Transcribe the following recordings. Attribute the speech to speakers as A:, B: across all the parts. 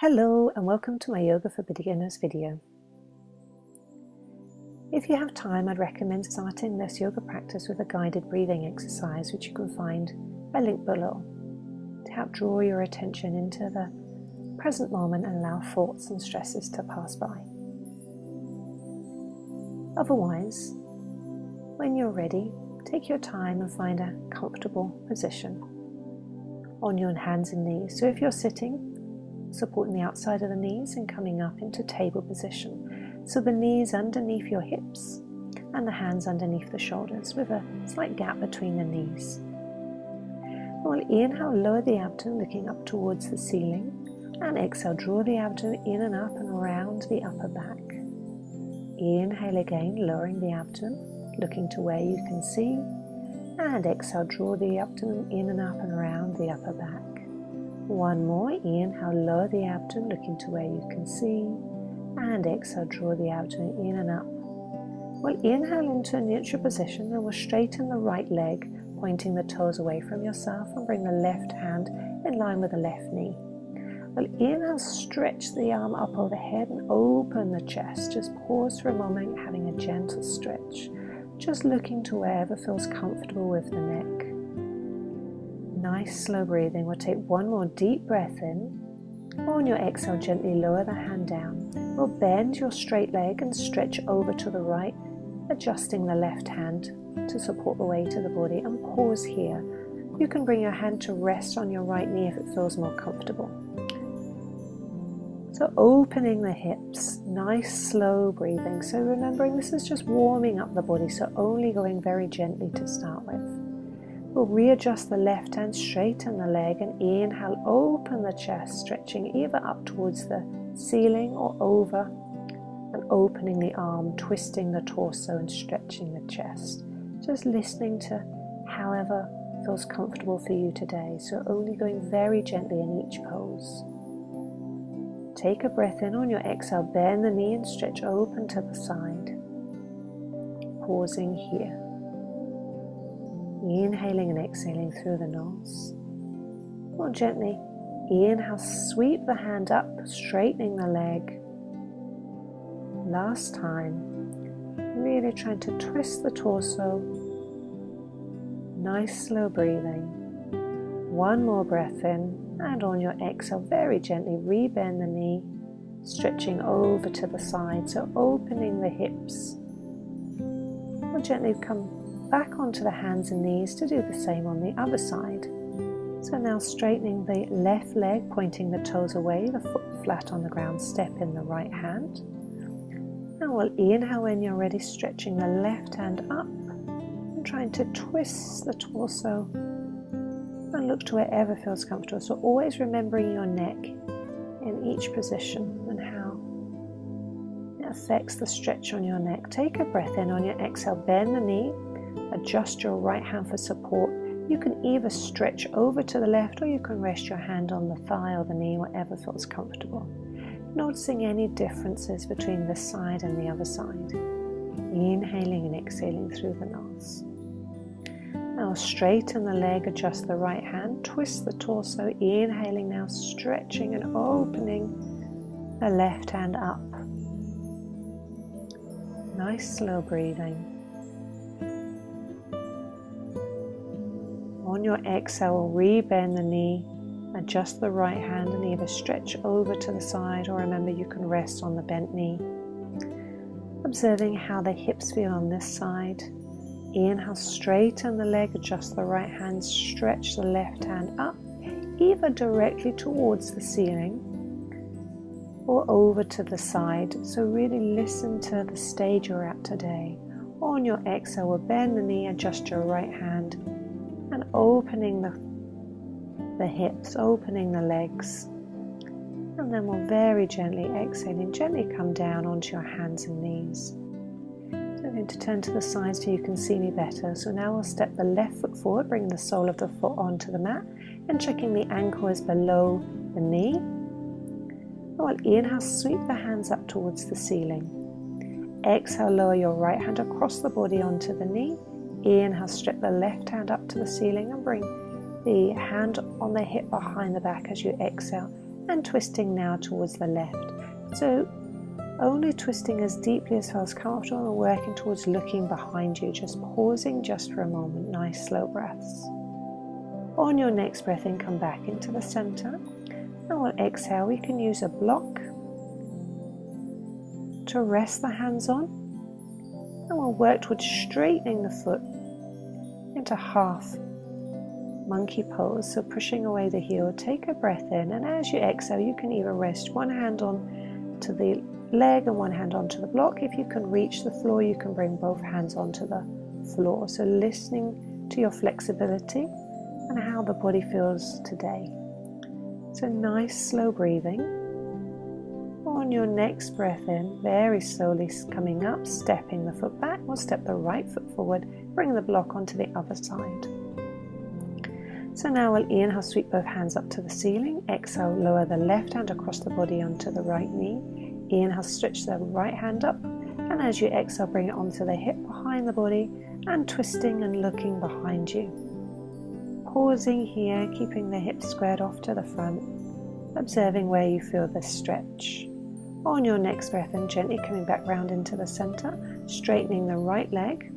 A: Hello and welcome to my Yoga for Beginners video. If you have time, I'd recommend starting this yoga practice with a guided breathing exercise which you can find by link below to help draw your attention into the present moment and allow thoughts and stresses to pass by. Otherwise, when you're ready, take your time and find a comfortable position on your hands and knees. So if you're sitting, supporting the outside of the knees and coming up into table position. So the knees underneath your hips and the hands underneath the shoulders with a slight gap between the knees. Well, inhale, lower the abdomen looking up towards the ceiling, and exhale, draw the abdomen in and up and around the upper back. Inhale again, lowering the abdomen, looking to where you can see, and exhale, draw the abdomen in and up and around the upper back. One more, inhale, lower the abdomen, looking to where you can see, and exhale, draw the abdomen in and up. Well, inhale into a neutral position, and we'll straighten the right leg, pointing the toes away from yourself, and bring the left hand in line with the left knee. Well, inhale, stretch the arm up overhead and open the chest. Just pause for a moment, having a gentle stretch, just looking to wherever feels comfortable with the neck. Nice slow breathing. We'll take one more deep breath in. On your exhale, gently lower the hand down. We'll bend your straight leg and stretch over to the right, adjusting the left hand to support the weight of the body, and pause here. You can bring your hand to rest on your right knee if it feels more comfortable. So opening the hips, nice slow breathing. So remembering this is just warming up the body, so only going very gently to start with. We'll readjust the left hand, straighten the leg, and inhale, open the chest, stretching either up towards the ceiling or over, and opening the arm, twisting the torso and stretching the chest. Just listening to however feels comfortable for you today, so only going very gently in each pose. Take a breath in. On your exhale, bend the knee and stretch open to the side. Pausing here. Inhaling and exhaling through the nose. More gently, inhale, sweep the hand up, straightening the leg. Last time, really trying to twist the torso. Nice slow breathing. One more breath in, and on your exhale, very gently rebend the knee, stretching over to the side, so opening the hips. More gently come back onto the hands and knees to do the same on the other side. So now straightening the left leg, pointing the toes away, the foot flat on the ground, step in the right hand. And we'll inhale when you're ready, stretching the left hand up and trying to twist the torso and look to wherever feels comfortable. So always remembering your neck in each position and how it affects the stretch on your neck. Take a breath in. On your exhale, bend the knee. Adjust your right hand for support. You can either stretch over to the left, or you can rest your hand on the thigh or the knee, whatever feels comfortable. Noticing any differences between this side and the other side. Inhaling and exhaling through the nose. Now straighten the leg, adjust the right hand, twist the torso. Inhaling now, stretching and opening the left hand up. Nice slow breathing. On your exhale, rebend the knee, adjust the right hand and either stretch over to the side, or remember you can rest on the bent knee. Observing how the hips feel on this side. Inhale, straighten the leg, adjust the right hand, stretch the left hand up, either directly towards the ceiling or over to the side. So really listen to the stage you're at today. On your exhale, we'll bend the knee, adjust your right hand, and opening the hips, opening the legs. And then we'll very gently exhaling, gently come down onto your hands and knees. So I'm going to turn to the side so you can see me better. So now we'll step the left foot forward, bring the sole of the foot onto the mat, and checking the ankle is below the knee. Well, inhale, sweep the hands up towards the ceiling. Exhale, lower your right hand across the body onto the knee. Inhale, stretch the left hand up to the ceiling and bring the hand on the hip behind the back as you exhale. and twisting now towards the left. So only twisting as deeply as feels comfortable and working towards looking behind you, just pausing just for a moment. Nice slow breaths. On your next breath in, come back into the center, and we'll exhale. We can use a block to rest the hands on, and we'll work towards straightening the foot into half monkey pose, so pushing away the heel. Take a breath in, and as you exhale you can either rest one hand on to the leg and one hand onto the block. If you can reach the floor, you can bring both hands onto the floor. So listening to your flexibility and how the body feels today. So nice slow breathing. On your next breath in, very slowly coming up, stepping the foot back. We'll step the right foot forward, bring the block onto the other side. So now we'll inhale, sweep both hands up to the ceiling. Exhale, lower the left hand across the body onto the right knee. Inhale, stretch the right hand up, and as you exhale, bring it onto the hip behind the body and twisting and looking behind you. Pausing here, keeping the hips squared off to the front, observing where you feel the stretch. On your next breath in, gently coming back round into the center, straightening the right leg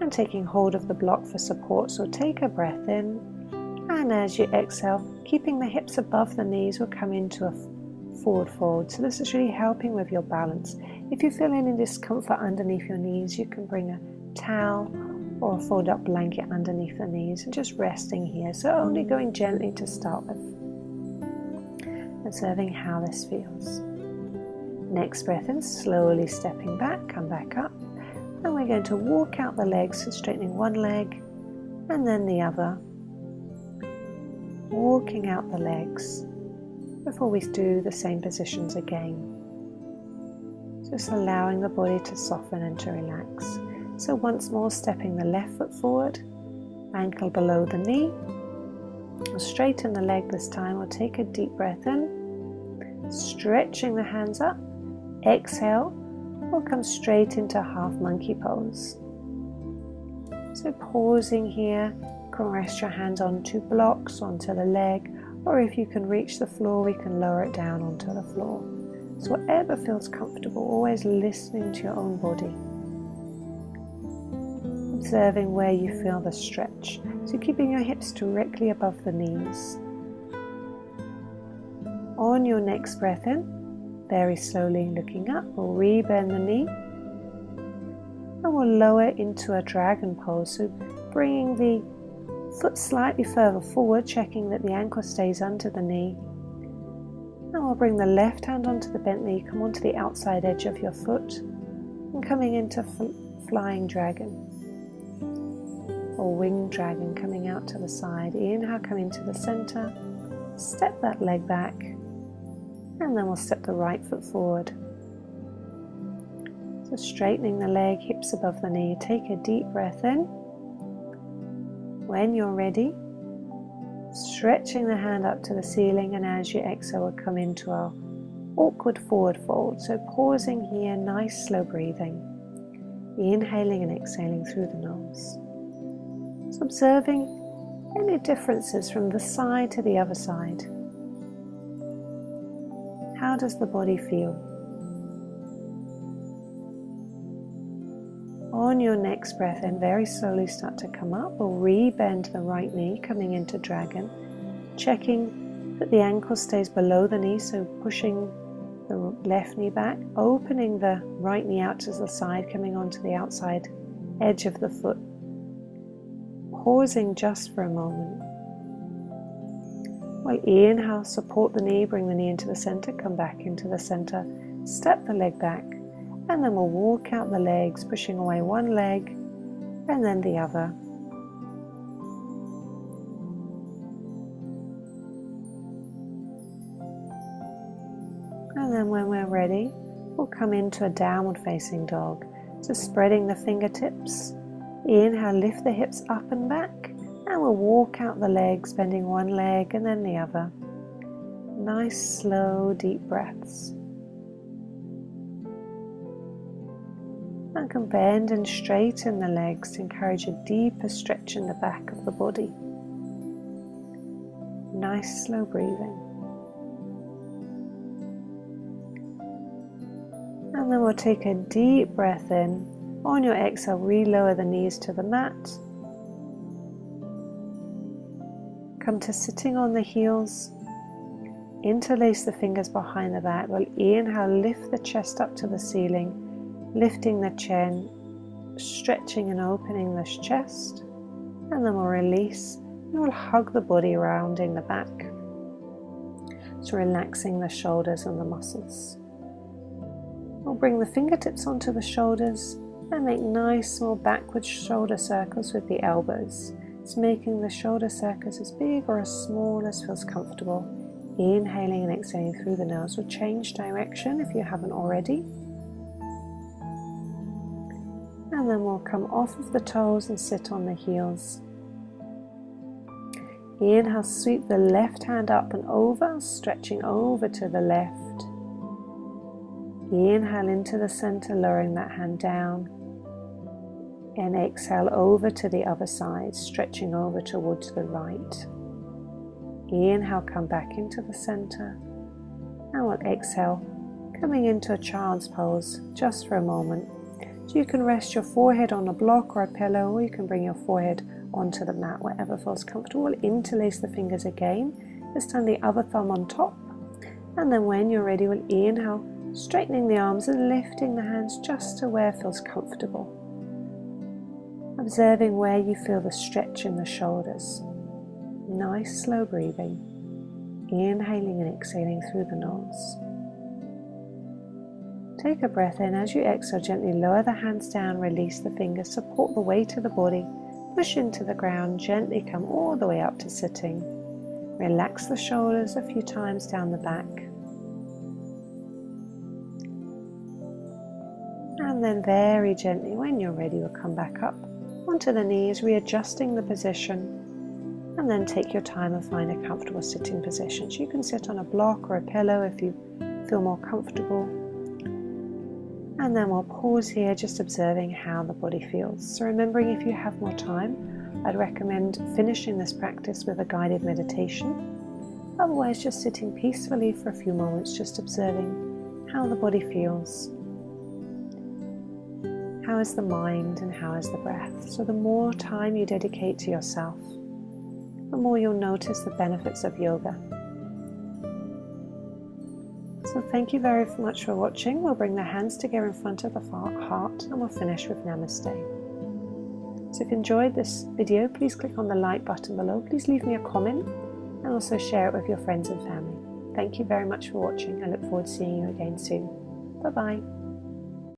A: and taking hold of the block for support. So take a breath in, and as you exhale, keeping the hips above the knees, we'll come into a forward fold. So this is really helping with your balance. If you feel any discomfort underneath your knees, you can bring a towel or a fold up blanket underneath the knees and just resting here. So only going gently to start with, observing how this feels. Next breath in, slowly stepping back, come back up, and we're going to walk out the legs, so straightening one leg and then the other, walking out the legs before we do the same positions again. Just allowing the body to soften and to relax. So once more, stepping the left foot forward, ankle below the knee. We'll straighten the leg this time. We'll take a deep breath in, stretching the hands up. Exhale, we'll come straight into half monkey pose. So pausing here, you can rest your hands onto blocks, onto the leg, or if you can reach the floor, we can lower it down onto the floor. So whatever feels comfortable, always listening to your own body. Observing where you feel the stretch. So keeping your hips directly above the knees. On your next breath in, very slowly looking up, we'll rebend the knee and we'll lower into a dragon pose. So bringing the foot slightly further forward, checking that the ankle stays under the knee. And we'll bring the left hand onto the bent knee, come onto the outside edge of your foot, and coming into flying dragon or winged dragon, coming out to the side. Inhale, come into the center, step that leg back, and then we'll step the right foot forward. So straightening the leg, hips above the knee. Take a deep breath in. When you're ready, stretching the hand up to the ceiling, and as you exhale, we'll come into our awkward forward fold. So pausing here, nice slow breathing, inhaling and exhaling through the nose. So observing any differences from the side to the other side. How does the body feel? On your next breath in, very slowly start to come up. We'll rebend the right knee, coming into dragon, checking that the ankle stays below the knee, so pushing the left knee back, opening the right knee out to the side, coming onto the outside edge of the foot. Pausing just for a moment. Well, inhale, support the knee, bring the knee into the center, come back into the center, step the leg back, and then we'll walk out the legs, pushing away one leg and then the other. And then when we're ready, we'll come into a downward facing dog. So spreading the fingertips, inhale, lift the hips up and back, and we'll walk out the legs, bending one leg and then the other. Nice, slow, deep breaths. And can bend and straighten the legs to encourage a deeper stretch in the back of the body. Nice, slow breathing. And then we'll take a deep breath in. On your exhale, re-lower the knees to the mat. Come to sitting on the heels. Interlace the fingers behind the back. We'll inhale, lift the chest up to the ceiling, lifting the chin, stretching and opening this chest. And then we'll release and we'll hug the body, rounding the back. So relaxing the shoulders and the muscles. We'll bring the fingertips onto the shoulders and make nice small backward shoulder circles with the elbows. It's making the shoulder circles as big or as small as feels comfortable. Inhaling and exhaling through the nose. We'll change direction if you haven't already. And then we'll come off of the toes and sit on the heels. Inhale, sweep the left hand up and over, stretching over to the left. Inhale into the center, lowering that hand down. And exhale over to the other side, stretching over towards the right. Inhale, come back into the center. And we'll exhale, coming into a child's pose just for a moment. So you can rest your forehead on a block or a pillow, or you can bring your forehead onto the mat, whatever feels comfortable. Interlace the fingers again, this time the other thumb on top. And then when you're ready, we'll inhale, straightening the arms and lifting the hands just to where it feels comfortable. Observing where you feel the stretch in the shoulders. Nice slow breathing. Inhaling and exhaling through the nose. Take a breath in. As you exhale, gently lower the hands down, release the fingers, support the weight of the body, push into the ground, gently come all the way up to sitting. Relax the shoulders a few times down the back. And then very gently, when you're ready, we'll come back up onto the knees, readjusting the position. And then take your time and find a comfortable sitting position. So you can sit on a block or a pillow if you feel more comfortable. And then we'll pause here, just observing how the body feels. So remembering, if you have more time, I'd recommend finishing this practice with a guided meditation. Otherwise, just sitting peacefully for a few moments, just observing how the body feels. How is the mind and how is the breath? So the more time you dedicate to yourself, the more you'll notice the benefits of yoga. So thank you very much for watching. We'll bring the hands together in front of the heart and we'll finish with Namaste. So if you enjoyed this video, please click on the like button below. Please leave me a comment and also share it with your friends and family. Thank you very much for watching. I look forward to seeing you again soon. Bye bye.